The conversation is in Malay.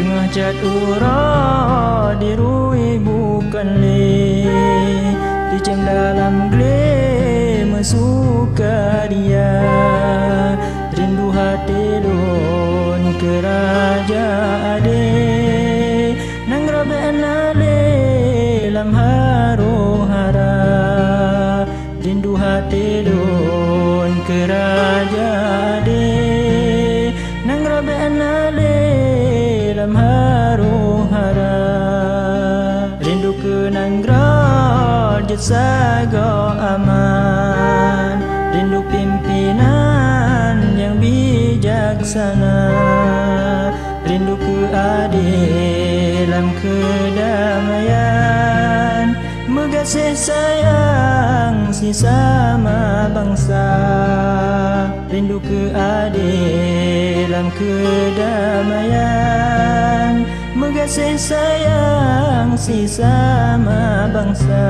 Tengah jadura dirui bukan le, dicem dalam gle mesuka dia. Rindu hati don ke raja ade, nang rabe anale lam haro hara. Rindu hati don ke raja ade, nang rabe anale lam haro hara. Rindu ke nanggra jet sago aman, rindu pimpinan yang bijaksana, rindu ke adil dalam kedamaian, megasih sayang sesama bangsa. Rindu ke adil dalam kedamaian, megasih sayang sesama bangsa.